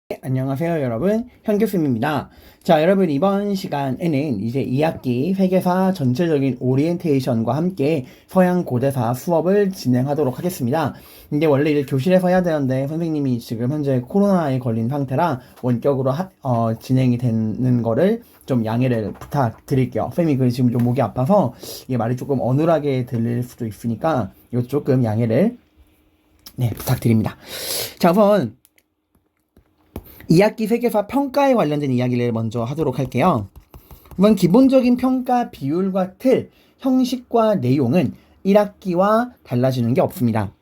안녕하세요 여러분, 현교쌤입니다. 자, 여러분, 이번 시간에는 이제 2학기 회계사 전체적인 오리엔테이션과 함께 서양 고대사 수업을 진행하도록 하겠습니다. 근데 원래 이제 교실에서 해야 되는데 선생님이 지금 현재 코로나에 걸린 상태라 원격으로 진행이 되는 거를 좀 양해를 부탁드릴게요. 쌤이 지금 좀 목이 아파서 이게 말이 조금 어눌하게 들릴 수도 있으니까 이거 조금 양해를 부탁드립니다. 자, 우선 2학기 회계사 평가에 관련된 이야기를 먼저 하도록 할게요. 우선 기본적인 평가 비율과 틀, 형식과 내용은 1학기와 달라지는 게 없습니다.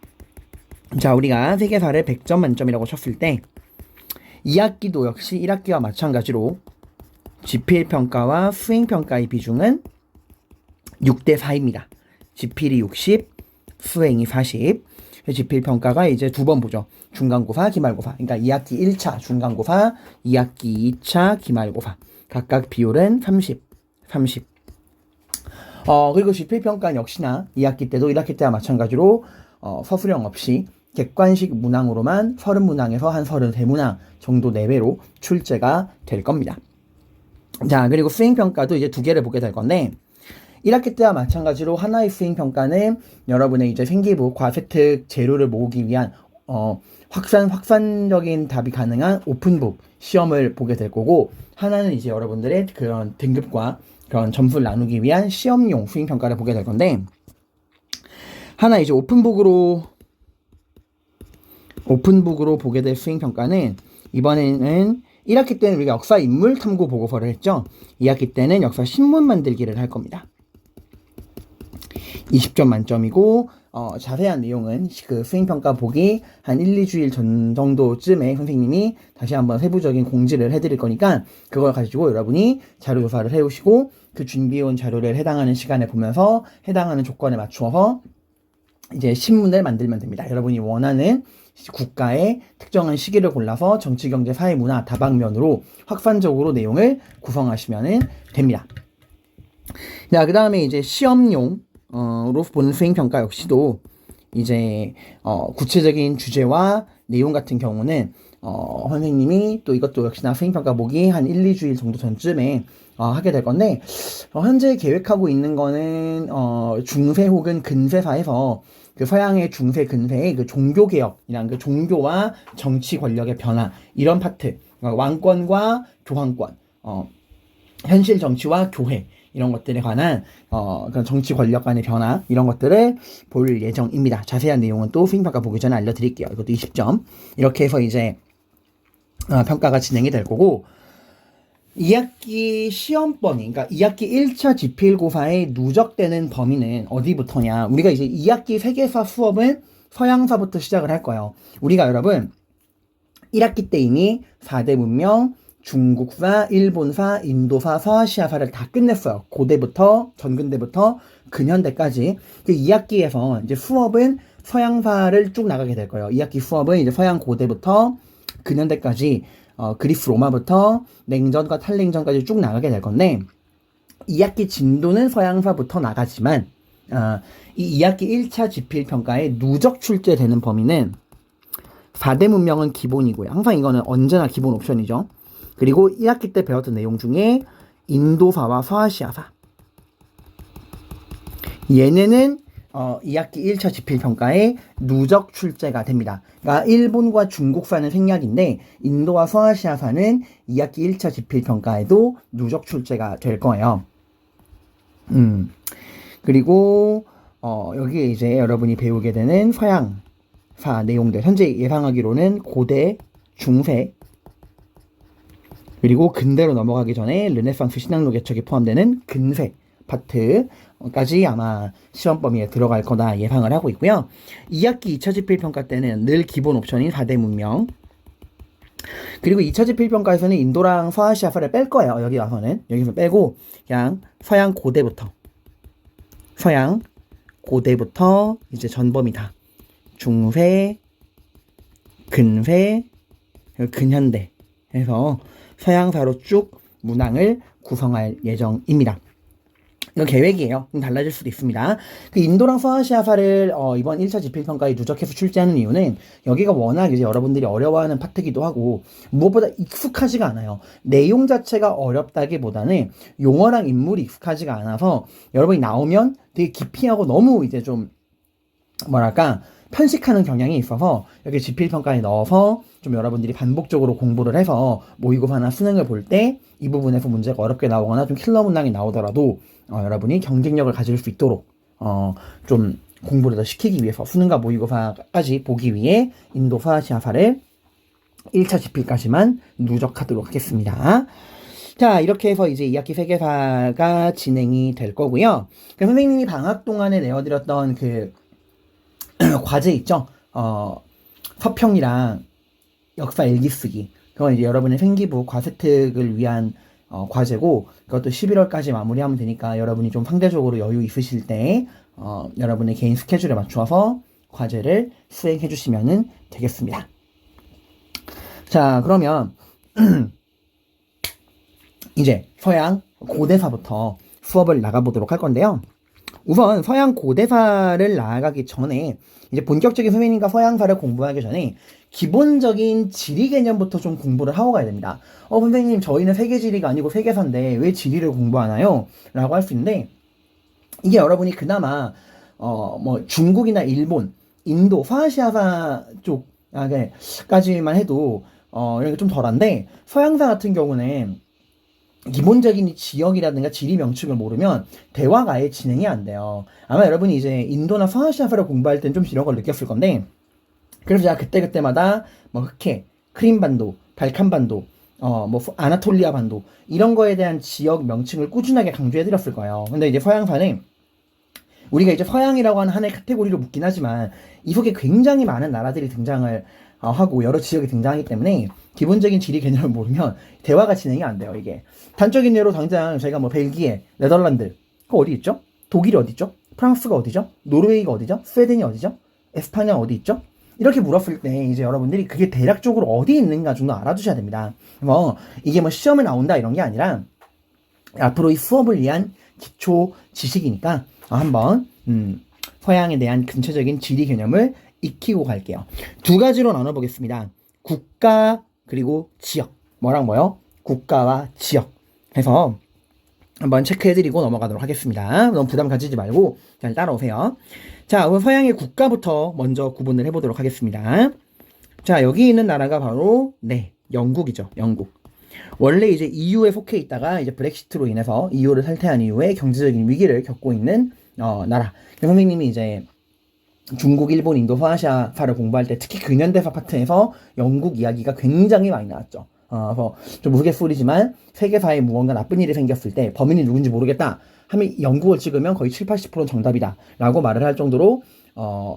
자, 우리가 회계사를 100점 만점이라고 쳤을 때 2학기도 역시 1학기와 마찬가지로 지필평가와 수행평가의 비중은 6대 4입니다. 지필이 60, 수행이 40. 지필평가가 이제 두 번 보죠. 중간고사, 기말고사. 그러니까 2학기 1차 중간고사, 2학기 2차 기말고사. 각각 비율은 30, 30. 그리고 지필평가는 역시나 2학기 때도 1학기 때와 마찬가지로 서술형 없이 객관식 문항으로만 30문항에서 한 33문항 정도 내외로 출제가 될 겁니다. 자, 그리고 수행평가도 이제 두 개를 보게 될 건데 1학기 때와 마찬가지로 하나의 수행평가는 여러분의 이제 생기부, 과세특 재료를 모으기 위한 확산적인 답이 가능한 오픈북 시험을 보게 될 거고, 하나는 이제 여러분들의 그런 등급과 그런 점수를 나누기 위한 시험용 수행평가를 보게 될 건데, 하나 이제 오픈북으로 보게 될 수행평가는 이번에는 1학기 때는 우리가 역사 인물 탐구 보고서를 했죠. 2학기 때는 역사 신문 만들기를 할 겁니다. 20점 만점이고 자세한 내용은 그 수행평가 보기 한 1, 2주일 전 정도쯤에 선생님이 다시 한번 세부적인 공지를 해드릴 거니까 그걸 가지고 여러분이 자료조사를 해오시고 그 준비해온 자료를 해당하는 시간에 보면서 해당하는 조건에 맞추어서 이제 신문을 만들면 됩니다. 여러분이 원하는 국가의 특정한 시기를 골라서 정치, 경제, 사회, 문화 다방면으로 확산적으로 내용을 구성하시면 됩니다. 자, 그 다음에 이제 시험용 로 보는 수행평가 역시도 이제 구체적인 주제와 내용 같은 경우는 선생님이 또 이것도 역시나 수행평가 보기 한 1, 2주일 정도 전쯤에 하게 될 건데, 현재 계획하고 있는 거는 중세 혹은 근세사에서 그 서양의 중세 근세의 그 종교개혁이란 그 종교와 정치 권력의 변화, 이런 파트, 왕권과 교황권, 현실 정치와 교회, 이런 것들에 관한 그런 정치 권력 간의 변화, 이런 것들을 볼 예정입니다. 자세한 내용은 또 수행평가 보기 전에 알려드릴게요. 이것도 20점. 이렇게 해서 이제 평가가 진행이 될 거고, 2학기 시험 범위, 그러니까 2학기 1차 지필고사에 누적되는 범위는 어디부터냐. 우리가 이제 2학기 세계사 수업은 서양사부터 시작을 할 거예요. 우리가 여러분 1학기 때 이미 4대 문명, 중국사, 일본사, 인도사, 서아시아사를 다 끝냈어요. 고대부터, 전근대부터 근현대까지. 그 2학기에서 이제 수업은 서양사를 쭉 나가게 될 거예요. 2학기 수업은 이제 서양 고대부터 근현대까지, 그리스 로마부터 냉전과 탈냉전까지 쭉 나가게 될 건데, 2학기 진도는 서양사부터 나가지만, 이 2학기 1차 지필평가에 누적 출제되는 범위는 4대 문명은 기본이고요. 항상 이거는 언제나 기본 옵션이죠. 그리고 1학기 때 배웠던 내용 중에 인도사와 서아시아사, 얘네는 2학기 1차 지필평가에 누적 출제가 됩니다. 그러니까 일본과 중국사는 생략인데 인도와 서아시아사는 2학기 1차 지필평가에도 누적 출제가 될 거예요. 그리고 여기에 이제 여러분이 배우게 되는 서양사 내용들, 현재 예상하기로는 고대, 중세, 그리고 근대로 넘어가기 전에 르네상스 신학로 개척이 포함되는 근세 파트까지 아마 시험 범위에 들어갈 거다 예상을 하고 있고요. 2학기 2차 지필평가 때는 늘 기본 옵션인 4대 문명, 그리고 2차 지필평가에서는 인도랑 서아시아사를 뺄 거예요. 여기 와서는 여기서 빼고 그냥 서양 고대부터 이제 전범위다. 중세, 근세, 근현대 해서 서양사로 쭉 문항을 구성할 예정입니다. 이건 계획이에요. 좀 달라질 수도 있습니다. 그 인도랑 서아시아사를 이번 1차 지필평가에 누적해서 출제하는 이유는 여기가 워낙 이제 여러분들이 어려워하는 파트기도 하고 무엇보다 익숙하지가 않아요. 내용 자체가 어렵다기보다는 용어랑 인물이 익숙하지가 않아서 여러분이 나오면 되게 기피하고 너무 이제 좀 뭐랄까 편식하는 경향이 있어서 여기 지필평가에 넣어서 좀 여러분들이 반복적으로 공부를 해서 모의고사나 수능을 볼 때 이 부분에서 문제가 어렵게 나오거나 좀 킬러 문항이 나오더라도 여러분이 경쟁력을 가질 수 있도록 좀 공부를 더 시키기 위해서 수능과 모의고사까지 보기 위해 인도 서아시아사를 1차 지필까지만 누적하도록 하겠습니다. 자, 이렇게 해서 이제 2학기 세계사가 진행이 될 거고요. 선생님이 방학 동안에 내어드렸던 그 과제 있죠? 서평이랑 역사 일기 쓰기. 그건 이제 여러분의 생기부 과세특을 위한 과제고, 그것도 11월까지 마무리하면 되니까 여러분이 좀 상대적으로 여유 있으실 때, 여러분의 개인 스케줄에 맞춰서 과제를 수행해 주시면 되겠습니다. 자, 그러면, 이제 서양 고대사부터 수업을 나가보도록 할 건데요. 우선 서양 고대사를 나아가기 전에 이제 본격적인 선생님과 서양사를 공부하기 전에 기본적인 지리 개념부터 좀 공부를 하고 가야 됩니다. 선생님 저희는 세계지리가 아니고 세계사인데 왜 지리를 공부하나요? 라고 할 수 있는데 이게 여러분이 그나마 뭐 중국이나 일본, 인도, 서아시아사 쪽까지만 해도 이런 게 좀 덜한데 서양사 같은 경우는 기본적인 지역이라든가 지리 명칭을 모르면 대화가 아예 진행이 안 돼요. 아마 여러분이 이제 인도나 서아시아사를 공부할 땐 좀 이런 걸 느꼈을 건데, 그래서 제가 그때그때마다 뭐 흑해, 크림반도, 발칸반도, 뭐 아나톨리아 반도 이런 거에 대한 지역 명칭을 꾸준하게 강조해드렸을 거예요. 근데 이제 서양사는 우리가 이제 서양이라고 하는 하나의 카테고리로 묶긴 하지만 이 속에 굉장히 많은 나라들이 등장을 하고 여러 지역이 등장하기 때문에 기본적인 지리 개념을 모르면 대화가 진행이 안 돼요. 이게 단적인 예로 당장 저희가 뭐 벨기에, 네덜란드 그 어디 있죠? 독일이 어디 있죠? 프랑스가 어디죠? 노르웨이가 어디죠? 스웨덴이 어디죠? 에스파냐 어디 있죠? 이렇게 물었을 때 이제 여러분들이 그게 대략적으로 어디 있는가 정도 알아두셔야 됩니다. 이게 뭐 시험에 나온다 이런 게 아니라 앞으로 이 수업을 위한 기초 지식이니까 한번 서양에 대한 근처적인 지리 개념을 익히고 갈게요. 두 가지로 나눠보겠습니다. 국가 그리고 지역. 뭐랑 뭐요? 국가와 지역 해서 한번 체크해드리고 넘어가도록 하겠습니다. 너무 부담 가지지 말고 잘 따라오세요. 자, 우선 서양의 국가부터 먼저 구분을 해보도록 하겠습니다. 자, 여기 있는 나라가 바로 영국이죠. 영국. 원래 이제 EU에 속해 있다가 이제 브렉시트로 인해서 EU를 탈퇴한 이후에 경제적인 위기를 겪고 있는 나라. 선생님이 이제 중국, 일본, 인도, 서아시아사를 공부할 때 특히 근현대사 파트에서 영국 이야기가 굉장히 많이 나왔죠. 그래서 좀 우스갯소리지만 세계사에 무언가 나쁜 일이 생겼을 때 범인이 누군지 모르겠다 하면 영국을 찍으면 거의 70~80%는 정답이다 라고 말을 할 정도로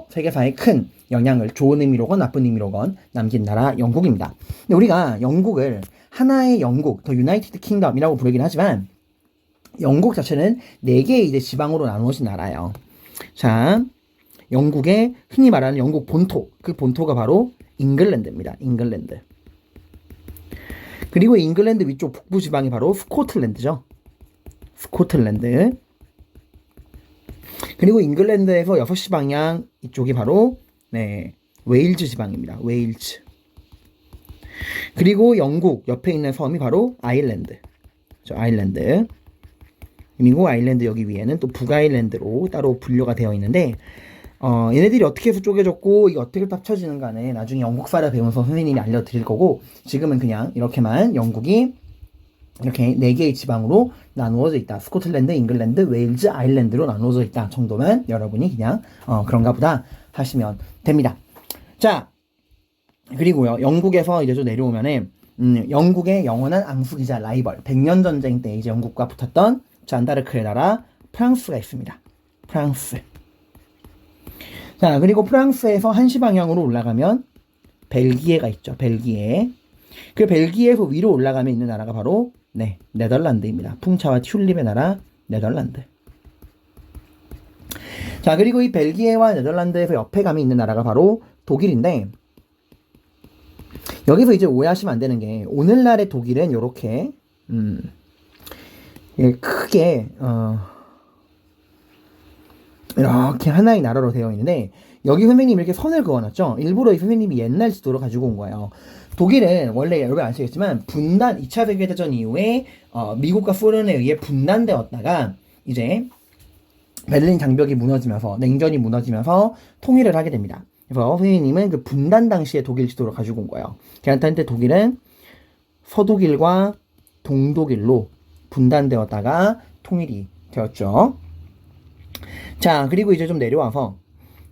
세계사에 큰 영향을 좋은 의미로건 나쁜 의미로건 남긴 나라 영국입니다. 근데 우리가 영국을 하나의 영국, 더 유나이티드 킹덤이라고 부르긴 하지만 영국 자체는 4개의 이제 지방으로 나누어진 나라예요. 자, 영국의 흔히 말하는 영국 본토, 그 본토가 바로 잉글랜드입니다. 잉글랜드. 그리고 잉글랜드 위쪽 북부 지방이 바로 스코틀랜드죠. 스코틀랜드. 그리고 잉글랜드에서 6시 방향 이쪽이 바로 웨일즈 지방입니다. 웨일즈. 그리고 영국 옆에 있는 섬이 바로 아일랜드. 아일랜드. 그리고 아일랜드 여기 위에는 또 북아일랜드로 따로 분류가 되어 있는데 얘네들이 어떻게 해서 쪼개졌고 이게 어떻게 합쳐지는 간에 나중에 영국사를 배우면서 선생님이 알려드릴 거고 지금은 그냥 이렇게만 영국이 이렇게 4개의 지방으로 나누어져 있다. 스코틀랜드, 잉글랜드, 웨일즈, 아일랜드로 나누어져 있다 정도면 여러분이 그냥 그런가 보다 하시면 됩니다. 자, 그리고요 영국에서 이제 좀 내려오면은 영국의 영원한 앙숙이자 라이벌 100년 전쟁 때 이제 영국과 붙었던 잔다르크의 나라 프랑스가 있습니다. 프랑스. 자, 그리고 프랑스에서 한시 방향으로 올라가면 벨기에가 있죠. 벨기에. 그 벨기에에서 위로 올라가면 있는 나라가 바로 네덜란드입니다. 풍차와 튤립의 나라 네덜란드. 자, 그리고 이 벨기에와 네덜란드에서 옆에 가면 있는 나라가 바로 독일인데 여기서 이제 오해하시면 안 되는 게 오늘날의 독일은 요렇게 크게 이렇게 하나의 나라로 되어 있는데 여기 선생님이 이렇게 선을 그어놨죠. 일부러 이 선생님이 옛날 지도를 가지고 온 거예요. 독일은 원래 여러분 아시겠지만 2차 세계대전 이후에 미국과 소련에 의해 분단되었다가 이제 베를린 장벽이 무너지면서 냉전이 무너지면서 통일을 하게 됩니다. 그래서 선생님은 그 분단 당시의 독일 지도를 가지고 온 거예요. 그렇다는데 독일은 서독일과 동독일로 분단되었다가 통일이 되었죠. 자, 그리고 이제 좀 내려와서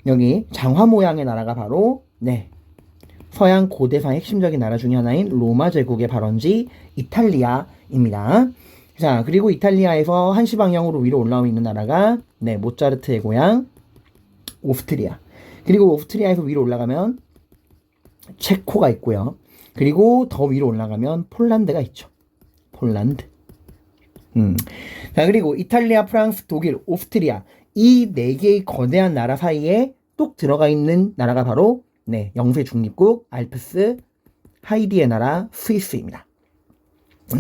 여기 장화 모양의 나라가 바로 서양 고대사의 핵심적인 나라 중에 하나인 로마 제국의 발원지 이탈리아입니다. 자, 그리고 이탈리아에서 한시 방향으로 위로 올라오고 있는 나라가 모차르트의 고향 오스트리아. 그리고 오스트리아에서 위로 올라가면 체코가 있고요. 그리고 더 위로 올라가면 폴란드가 있죠. 폴란드. 자, 그리고 이탈리아, 프랑스, 독일, 오스트리아 이 4개의 거대한 나라 사이에 뚝 들어가 있는 나라가 바로 영세 중립국 알프스 하이디의 나라 스위스입니다.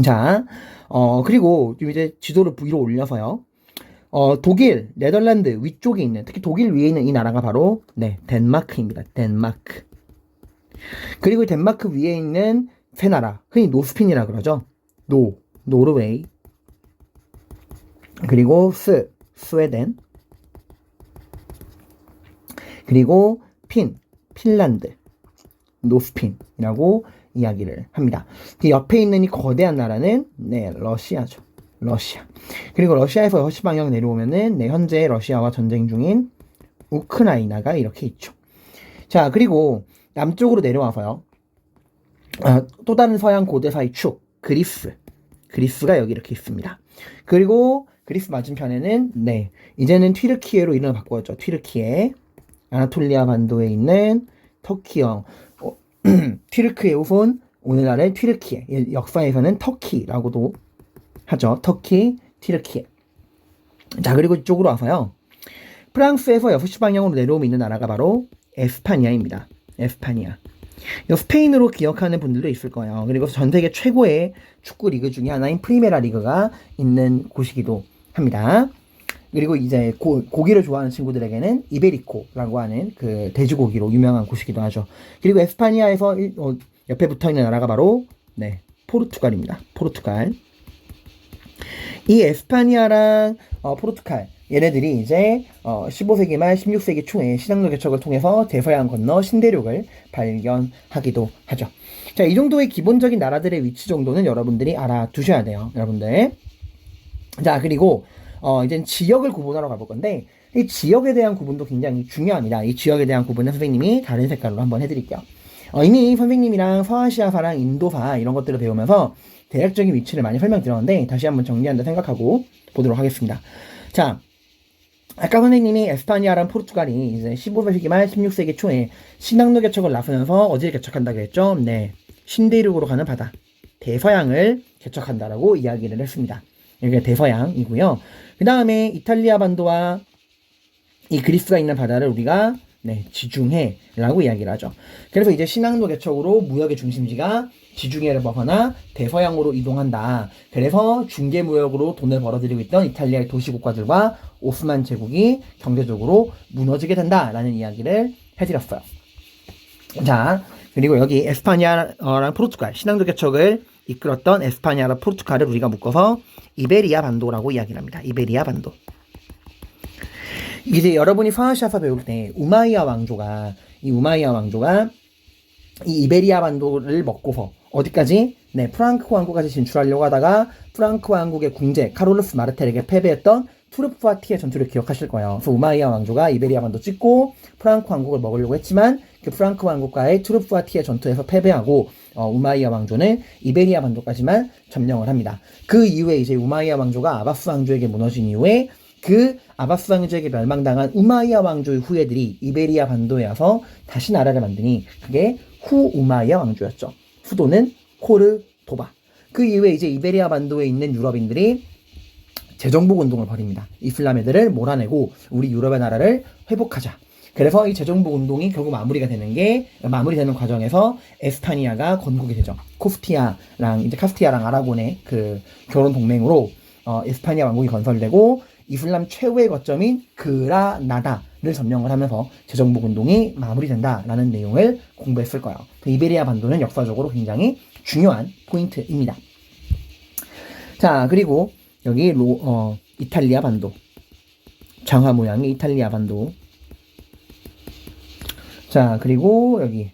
자, 그리고 이제 지도를 위로 올려서요. 독일, 네덜란드 위쪽에 있는, 특히 독일 위에 있는 이 나라가 바로 덴마크입니다. 덴마크. 그리고 덴마크 위에 있는 세 나라, 흔히 노스핀이라 그러죠. 노르웨이. 그리고 스웨덴. 그리고 핀란드. 노스핀이라고 이야기를 합니다. 그 옆에 있는 이 거대한 나라는 러시아죠. 러시아. 그리고 러시아에서 러시 방향 내려오면은 현재 러시아와 전쟁 중인 우크라이나가 이렇게 있죠. 자, 그리고 남쪽으로 내려와서요. 또 다른 서양 고대사의 축 그리스가 여기 이렇게 있습니다. 그리고 그리스 맞은편에는 이제는 튀르키예로 이름을 바꾸었죠. 튀르키예. 아나톨리아 반도에 있는 터키형 튀르크의 후손 오늘날의 튀르키예, 역사에서는 터키라고도 하죠. 터키, 튀르키예. 자, 그리고 이쪽으로 와서요. 프랑스에서 6시 방향으로 내려오면 있는 나라가 바로 에스파니아입니다. 에스파니아. 스페인으로 기억하는 분들도 있을 거예요. 그리고 전 세계 최고의 축구 리그 중에 하나인 프리메라 리그가 있는 곳이기도 합니다. 그리고 이제 고기를 좋아하는 친구들에게는 이베리코라고 하는 그 돼지고기로 유명한 곳이기도 하죠. 그리고 에스파니아에서 옆에 붙어있는 나라가 바로 포르투갈입니다. 포르투갈. 이 에스파니아랑 포르투갈 얘네들이 이제 15세기 말 16세기 초에 신항로 개척을 통해서 대서양 건너 신대륙을 발견하기도 하죠. 자, 이 정도의 기본적인 나라들의 위치 정도는 여러분들이 알아두셔야 돼요. 여러분들. 자, 그리고 이제 지역을 구분하러 가볼 건데 이 지역에 대한 구분도 굉장히 중요합니다. 이 지역에 대한 구분은 선생님이 다른 색깔로 한번 해드릴게요. 이미 선생님이랑 서아시아사랑 인도사 이런 것들을 배우면서 대략적인 위치를 많이 설명드렸는데 다시 한번 정리한다 생각하고 보도록 하겠습니다. 자, 아까 선생님이 에스파니아랑 포르투갈이 이제 15세기 말 16세기 초에 신항로 개척을 나서면서 어디를 개척한다고 했죠? 신대륙으로 가는 바다 대서양을 개척한다라고 이야기를 했습니다. 여기가 대서양이고요. 그 다음에 이탈리아 반도와 이 그리스가 있는 바다를 우리가 지중해라고 이야기를 하죠. 그래서 이제 신항로 개척으로 무역의 중심지가 지중해를 벗어나 대서양으로 이동한다. 그래서 중개무역으로 돈을 벌어들이고 있던 이탈리아의 도시국가들과 오스만 제국이 경제적으로 무너지게 된다라는 이야기를 해드렸어요. 자, 그리고 여기 에스파니아랑 포르투갈 신항로 개척을 이끌었던 에스파니아랑 포르투갈을 우리가 묶어서 이베리아 반도라고 이야기를 합니다. 이베리아 반도. 이제 여러분이 서아시아사 배울 때 우마이야 왕조가 이 이베리아 반도를 먹고서 어디까지? 프랑크 왕국까지 진출하려고 하다가 프랑크 왕국의 궁제 카롤루스 마르텔에게 패배했던 투르푸아티의 전투를 기억하실 거예요. 그래서 우마이야 왕조가 이베리아 반도 찍고 프랑크 왕국을 먹으려고 했지만 그 프랑크 왕국과의 투르푸아티의 전투에서 패배하고 우마이야 왕조는 이베리아 반도까지만 점령을 합니다. 그 이후에 이제 우마이야 왕조가 아바스 왕조에게 무너진 이후에 그 아바스 왕조에게 멸망당한 우마이야 왕조의 후예들이 이베리아 반도에 와서 다시 나라를 만드니 그게 후 우마이야 왕조였죠. 수도는 코르도바. 그 이후에 이제 이베리아 반도에 있는 유럽인들이 재정복 운동을 벌입니다. 이슬람 애들을 몰아내고 우리 유럽의 나라를 회복하자. 그래서 이 재정복 운동이 결국 마무리되는 과정에서 에스파니아가 건국이 되죠. 카스티아랑 아라곤의 그 결혼 동맹으로 에스파니아 왕국이 건설되고 이슬람 최후의 거점인 그라나다를 점령을 하면서 재정복운동이 마무리된다라는 내용을 공부했을 거예요. 이베리아 반도는 역사적으로 굉장히 중요한 포인트입니다. 자, 그리고 여기 이탈리아 반도, 장화 모양의 이탈리아 반도. 자, 그리고 여기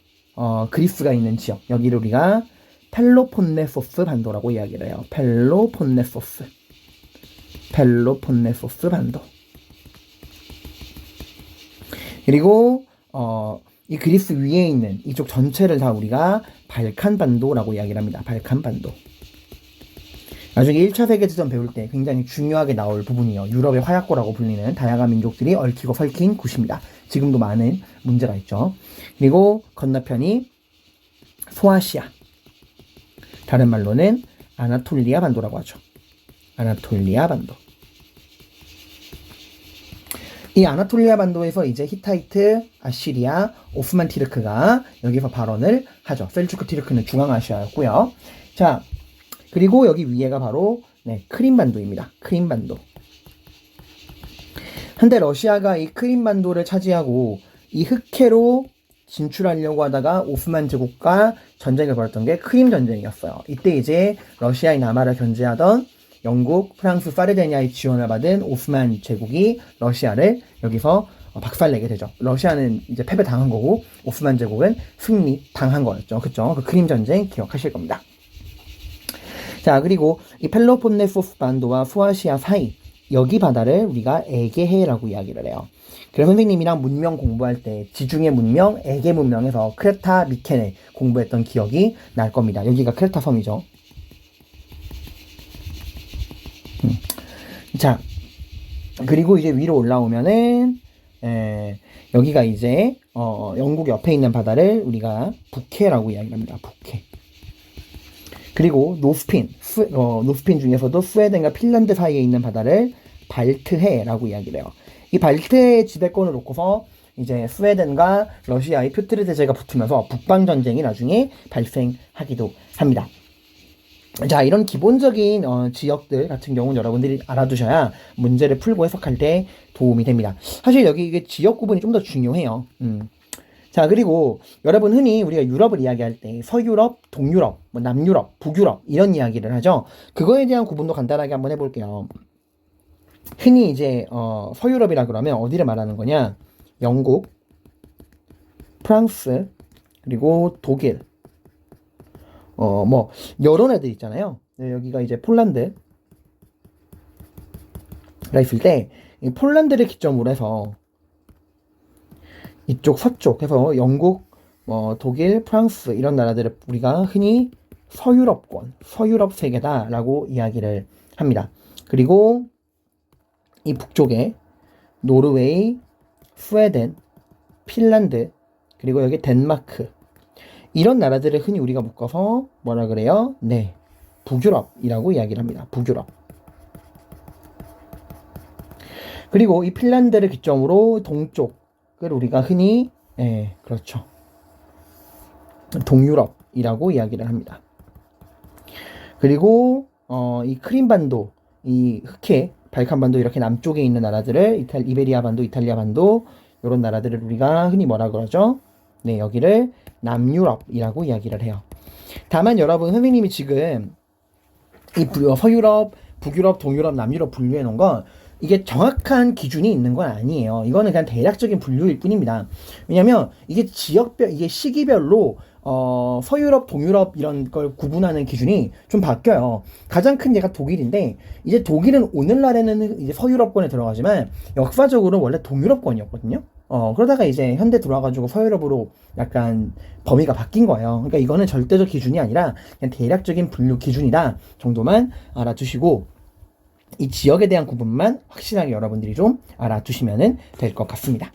그리스가 있는 지역, 여기를 우리가 펠로폰네소스 반도라고 이야기를 해요. 펠로폰네소스 반도. 그리고 이 그리스 위에 있는 이쪽 전체를 다 우리가 발칸 반도라고 이야기를 합니다. 발칸 반도. 나중에 1차 세계대전 배울 때 굉장히 중요하게 나올 부분이요. 유럽의 화약고라고 불리는 다양한 민족들이 얽히고 설킨 곳입니다. 지금도 많은 문제가 있죠. 그리고 건너편이 소아시아. 다른 말로는 아나톨리아 반도라고 하죠. 아나톨리아 반도. 이 아나톨리아 반도에서 이제 히타이트, 아시리아, 오스만 티르크가 여기서 발원을 하죠. 셀주크 티르크는 중앙아시아였고요. 자, 그리고 여기 위에가 바로 크림 반도입니다. 크림 반도. 한때 러시아가 이 크림 반도를 차지하고 이 흑해로 진출하려고 하다가 오스만 제국과 전쟁을 벌였던 게 크림 전쟁이었어요. 이때 이제 러시아의 남하를 견제하던 영국, 프랑스, 사르데니아의 지원을 받은 오스만 제국이 러시아를 여기서 박살내게 되죠. 러시아는 이제 패배당한 거고 오스만 제국은 승리당한 거였죠. 그쵸? 그 크림 전쟁 기억하실 겁니다. 자, 그리고 이 펠로폰네소스 반도와 소아시아 사이, 여기 바다를 우리가 에게해라고 이야기를 해요. 그래서 선생님이랑 문명 공부할 때 지중해 문명, 에게 문명에서 크레타, 미케네 공부했던 기억이 날 겁니다. 여기가 크레타 섬이죠. 자, 그리고 이제 위로 올라오면은 여기가 이제 영국 옆에 있는 바다를 우리가 북해라고 이야기합니다. 북해. 그리고 노스핀 중에서도 스웨덴과 핀란드 사이에 있는 바다를 발트해라고 이야기를 해요. 이 발트해 지대권을 놓고서 이제 스웨덴과 러시아의 표트르 제재가 붙으면서 북방 전쟁이 나중에 발생하기도 합니다. 자, 이런 기본적인 지역들 같은 경우는 여러분들이 알아두셔야 문제를 풀고 해석할 때 도움이 됩니다. 사실 여기 이게 지역 구분이 좀 더 중요해요. 자, 그리고 여러분 흔히 우리가 유럽을 이야기할 때 서유럽, 동유럽, 남유럽, 북유럽 이런 이야기를 하죠. 그거에 대한 구분도 간단하게 한번 해볼게요. 흔히 이제 서유럽이라 그러면 어디를 말하는 거냐? 영국, 프랑스, 그리고 독일, 여러 애들 있잖아요. 여기가 이제 폴란드가 있을 때 이 폴란드를 기점으로 해서 이쪽 서쪽 해서 영국, 독일, 프랑스 이런 나라들을 우리가 흔히 서유럽권, 서유럽 세계다라고 이야기를 합니다. 그리고 이 북쪽에 노르웨이, 스웨덴, 핀란드, 그리고 여기 덴마크 이런 나라들을 흔히 우리가 묶어서 뭐라 그래요? 네, 북유럽이라고 이야기를 합니다. 북유럽. 그리고 이 핀란드를 기점으로 동쪽을 우리가 흔히 그렇죠. 동유럽이라고 이야기를 합니다. 그리고 이 크림반도, 이 흑해, 발칸반도 이렇게 남쪽에 있는 나라들을 이베리아 반도, 이탈리아 반도 이런 나라들을 우리가 흔히 뭐라 그러죠? 네, 여기를 남유럽이라고 이야기를 해요. 다만 여러분 선생님이 지금 이 서유럽, 북유럽, 동유럽, 남유럽 분류해 놓은 건 이게 정확한 기준이 있는 건 아니에요. 이거는 그냥 대략적인 분류일 뿐입니다. 왜냐면 이게 지역별, 이게 시기별로 서유럽, 동유럽 이런 걸 구분하는 기준이 좀 바뀌어요. 가장 큰 예가 독일인데 이제 독일은 오늘날에는 이제 서유럽권에 들어가지만 역사적으로 원래 동유럽권이었거든요. 그러다가 이제 현대 들어와가지고 서유럽으로 약간 범위가 바뀐 거예요. 그러니까 이거는 절대적 기준이 아니라 그냥 대략적인 분류 기준이다 정도만 알아두시고 이 지역에 대한 구분만 확실하게 여러분들이 좀 알아두시면 될 것 같습니다.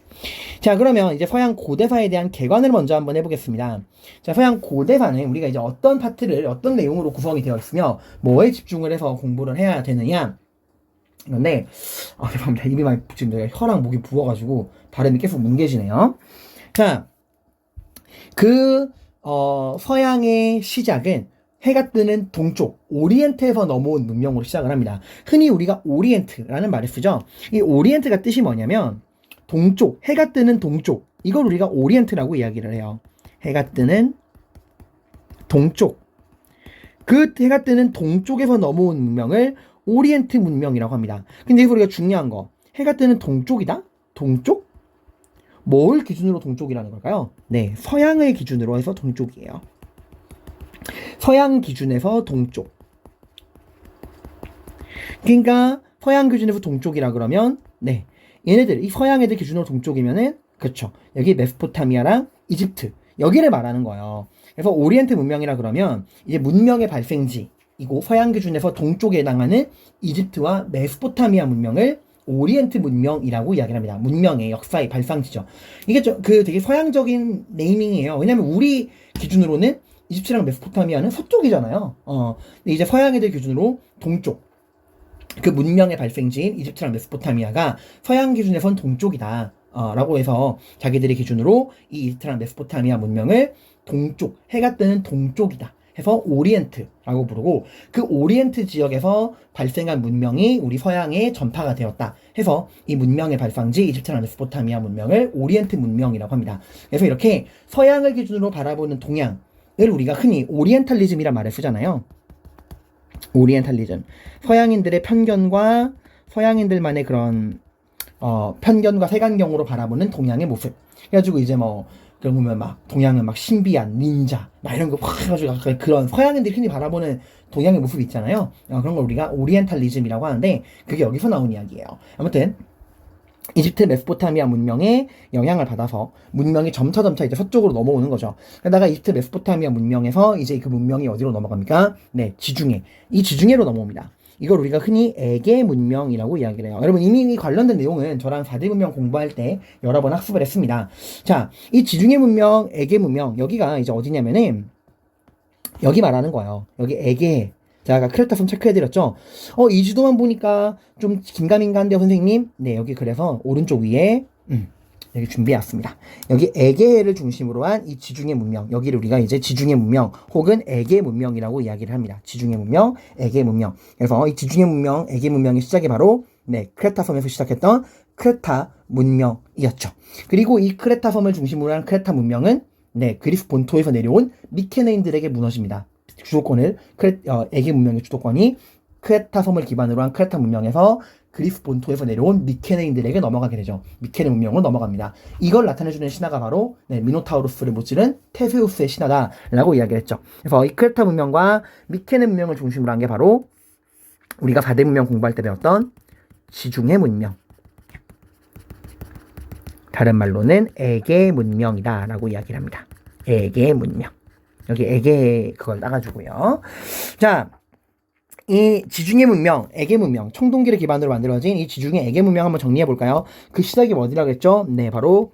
자, 그러면 이제 서양 고대사에 대한 개관을 먼저 한번 해보겠습니다. 자, 서양 고대사는 우리가 이제 어떤 파트를 어떤 내용으로 구성이 되어 있으며 뭐에 집중을 해서 공부를 해야 되느냐. 그런데 죄송합니다. 입이 많이 지금 내가 혀랑 목이 부어가지고 발음이 계속 뭉개지네요. 자, 서양의 시작은 해가 뜨는 동쪽, 오리엔트에서 넘어온 문명으로 시작을 합니다. 흔히 우리가 오리엔트라는 말을 쓰죠. 이 오리엔트가 뜻이 뭐냐면 동쪽, 해가 뜨는 동쪽, 이걸 우리가 오리엔트라고 이야기를 해요. 해가 뜨는 동쪽. 그 해가 뜨는 동쪽에서 넘어온 문명을 오리엔트 문명이라고 합니다. 근데 여기서 우리가 중요한 거, 해가 뜨는 동쪽이다? 동쪽? 뭘 기준으로 동쪽이라는 걸까요? 네, 서양을 기준으로 해서 동쪽이에요. 서양 기준에서 동쪽. 그러니까 서양 기준에서 동쪽이라 그러면 네, 얘네들 이 서양 애들 기준으로 동쪽이면은 그쵸, 여기 메소포타미아랑 이집트 여기를 말하는 거예요. 그래서 오리엔트 문명이라 그러면 이제 문명의 발생지이고 서양 기준에서 동쪽에 해당하는 이집트와 메소포타미아 문명을 오리엔트 문명이라고 이야기를 합니다. 문명의 역사의 발상지죠. 이게 되게 서양적인 네이밍이에요. 왜냐면 우리 기준으로는 이집트랑 메소포타미아는 서쪽이잖아요. 근데 이제 서양 애들 기준으로 동쪽. 그 문명의 발생지인 이집트랑 메소포타미아가 서양 기준에선 동쪽이다. 라고 해서 자기들의 기준으로 이 이집트랑 메소포타미아 문명을 동쪽, 해가 뜨는 동쪽이다 해서 오리엔트라고 부르고, 그 오리엔트 지역에서 발생한 문명이 우리 서양에 전파가 되었다 해서 이 문명의 발상지 이집트랑 메소포타미아 문명을 오리엔트 문명이라고 합니다. 그래서 이렇게 서양을 기준으로 바라보는 동양을 우리가 흔히 오리엔탈리즘이란 말을 쓰잖아요. 오리엔탈리즘. 서양인들의 편견과 서양인들만의 그런 편견과 색안경으로 바라보는 동양의 모습. 그래가지고 이제 뭐 그러면 막 동양은 막 신비한 닌자 막 이런 거 확 해가지고 그런 서양인들이 흔히 바라보는 동양의 모습 있잖아요. 그런 걸 우리가 오리엔탈리즘이라고 하는데 그게 여기서 나온 이야기예요. 아무튼 이집트 메소포타미아 문명의 영향을 받아서 문명이 점차 이제 서쪽으로 넘어오는 거죠. 그러다가 이집트 메소포타미아 문명에서 이제 그 문명이 어디로 넘어갑니까? 네, 지중해. 이 지중해로 넘어옵니다. 이걸 우리가 흔히 에게 문명이라고 이야기를 해요. 여러분 이미 이 관련된 내용은 저랑 4대 문명 공부할 때 여러 번 학습을 했습니다. 자, 이 지중해 문명, 에게 문명, 여기가 이제 어디냐면은 여기 말하는 거예요. 여기 에게. 제가 크레타 섬 체크해드렸죠. 이 지도만 보니까 좀 긴가민가한데요, 선생님. 네, 여기 그래서 오른쪽 위에 여기 준비해왔습니다. 여기 에게를 중심으로 한 이 지중해 문명, 여기를 우리가 이제 지중해 문명 혹은 에게 문명이라고 이야기를 합니다. 지중해 문명, 에게 문명. 그래서 이 지중해 문명, 에게 문명의 시작이 바로 네, 크레타 섬에서 시작했던 크레타 문명이었죠. 그리고 이 크레타 섬을 중심으로 한 크레타 문명은 네, 그리스 본토에서 내려온 미케네인들에게 무너집니다. 주도권을 에게 문명의 주도권이 크레타 섬을 기반으로 한 크레타 문명에서 그리스 본토에서 내려온 미케네인들에게 넘어가게 되죠. 미케네 문명으로 넘어갑니다. 이걸 나타내주는 신화가 바로 네, 미노타우로스를 모찌른 테세우스의 신화다라고 이야기를 했죠. 그래서 이 크레타 문명과 미케네 문명을 중심으로 한 게 바로 우리가 4대 문명 공부할 때 배웠던 지중해 문명. 다른 말로는 에게 문명이다라고 이야기를 합니다. 에게 문명. 여기 에게 그걸 따가지고요. 자, 이 지중해 문명, 에게 문명, 청동기를 기반으로 만들어진 이 지중해 에게 문명 한번 정리해 볼까요? 그 시작이 어디라고 했죠? 네, 바로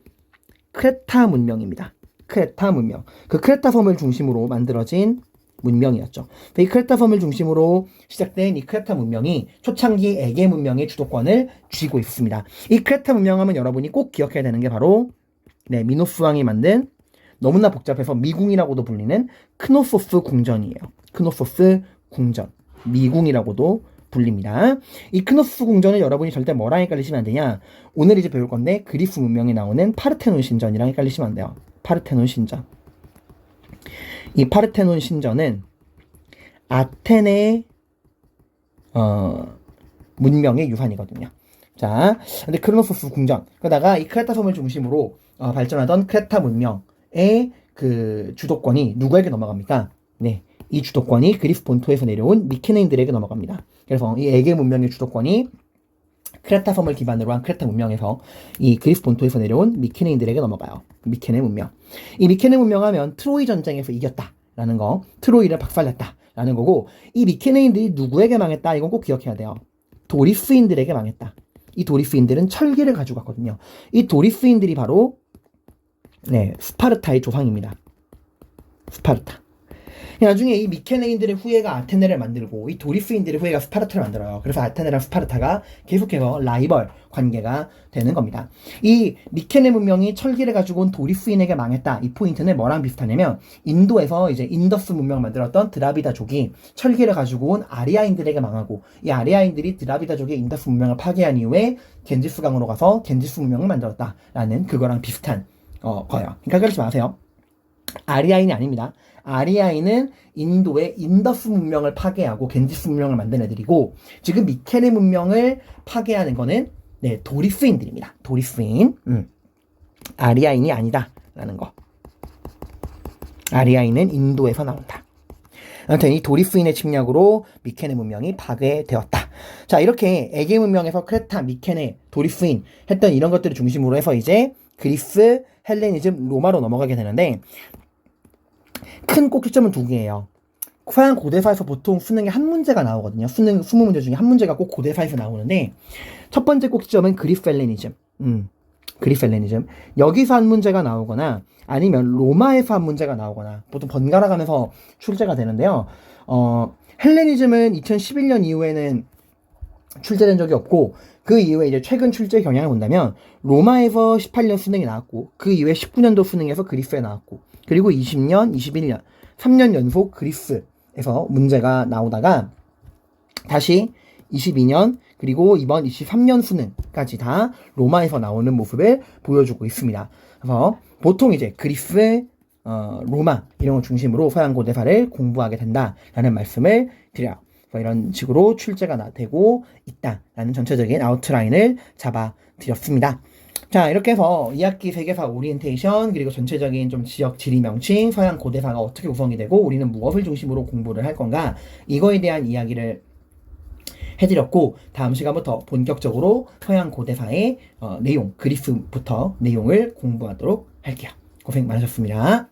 크레타 문명입니다. 크레타 문명. 그 크레타 섬을 중심으로 만들어진 문명이었죠. 이 크레타 섬을 중심으로 시작된 이 크레타 문명이 초창기 에게 문명의 주도권을 쥐고 있습니다. 이 크레타 문명하면 여러분이 꼭 기억해야 되는 게 바로 네, 미노스 왕이 만든 너무나 복잡해서 미궁이라고도 불리는 크노소스 궁전이에요. 크노소스 궁전. 미궁이라고도 불립니다. 이 크노소스 궁전을 여러분이 절대 뭐랑 헷갈리시면 안 되냐? 오늘 이제 배울 건데 그리스 문명에 나오는 파르테논 신전이랑 헷갈리시면 안 돼요. 파르테논 신전. 이 파르테논 신전은 아테네 문명의 유산이거든요. 자, 근데 크노소스 궁전. 그러다가 이 크레타 섬을 중심으로 발전하던 크레타 문명의 그 주도권이 누구에게 넘어갑니까? 네, 이 주도권이 그리스 본토에서 내려온 미케네인들에게 넘어갑니다. 그래서 이 에게 문명의 주도권이 크레타 섬을 기반으로 한 크레타 문명에서 이 그리스 본토에서 내려온 미케네인들에게 넘어가요. 미케네 문명. 이 미케네 문명 하면 트로이 전쟁에서 이겼다라는 거, 트로이를 박살냈다라는 거고, 이 미케네인들이 누구에게 망했다? 이건 꼭 기억해야 돼요. 도리스인들에게 망했다. 이 도리스인들은 철기를 가지고 갔거든요. 이 도리스인들이 바로 네, 스파르타의 조상입니다. 스파르타. 나중에 이 미케네인들의 후예가 아테네를 만들고 이 도리스인들의 후예가 스파르타를 만들어요. 그래서 아테네랑 스파르타가 계속해서 라이벌 관계가 되는 겁니다. 이 미케네 문명이 철기를 가지고 온 도리스인에게 망했다. 이 포인트는 뭐랑 비슷하냐면 인도에서 이제 인더스 문명을 만들었던 드라비다족이 철기를 가지고 온 아리아인들에게 망하고 이 아리아인들이 드라비다족의 인더스 문명을 파괴한 이후에 겐지스 강으로 가서 겐지스 문명을 만들었다라는 그거랑 비슷한 거예요. 그러니까 그러지 마세요. 아리아인이 아닙니다. 아리아인은 인도의 인더스 문명을 파괴하고 겐지스 문명을 만든 애들이고 지금 미케네 문명을 파괴하는 거는 네, 도리스인들입니다. 도리스인. 아리아인이 아니다라는 거. 아리아인은 인도에서 나온다. 아무튼 이 도리스인의 침략으로 미케네 문명이 파괴되었다. 자, 이렇게 에게 문명에서 크레타, 미케네, 도리스인 했던 이런 것들을 중심으로 해서 이제 그리스, 헬레니즘, 로마로 넘어가게 되는데 큰 꼭지점은 두 개예요. 서양 고대사에서 보통 수능에 한 문제가 나오거든요. 수능 20문제 중에 한 문제가 꼭 고대사에서 나오는데 첫 번째 꼭지점은 그리스 헬레니즘. 그리스 헬레니즘. 여기서 한 문제가 나오거나 아니면 로마에서 한 문제가 나오거나 보통 번갈아 가면서 출제가 되는데요. 헬레니즘은 2011년 이후에는 출제된 적이 없고 그 이후에 이제 최근 출제 경향을 본다면 로마에서 18년 수능이 나왔고 그 이후에 19년도 수능에서 그리스에 나왔고 그리고 20년, 21년 3년 연속 그리스에서 문제가 나오다가 다시 22년 그리고 이번 23년 수능까지 다 로마에서 나오는 모습을 보여주고 있습니다. 그래서 보통 이제 그리스, 로마 이런 걸 중심으로 서양 고대사를 공부하게 된다라는 말씀을 드려요. 이런 식으로 출제가 되고 있다라는 전체적인 아웃라인을 잡아드렸습니다. 자, 이렇게 해서 2학기 세계사 오리엔테이션 그리고 전체적인 좀 지역 지리 명칭, 서양 고대사가 어떻게 구성이 되고 우리는 무엇을 중심으로 공부를 할 건가 이거에 대한 이야기를 해드렸고 다음 시간부터 본격적으로 서양 고대사의 내용, 그리스부터 내용을 공부하도록 할게요. 고생 많으셨습니다.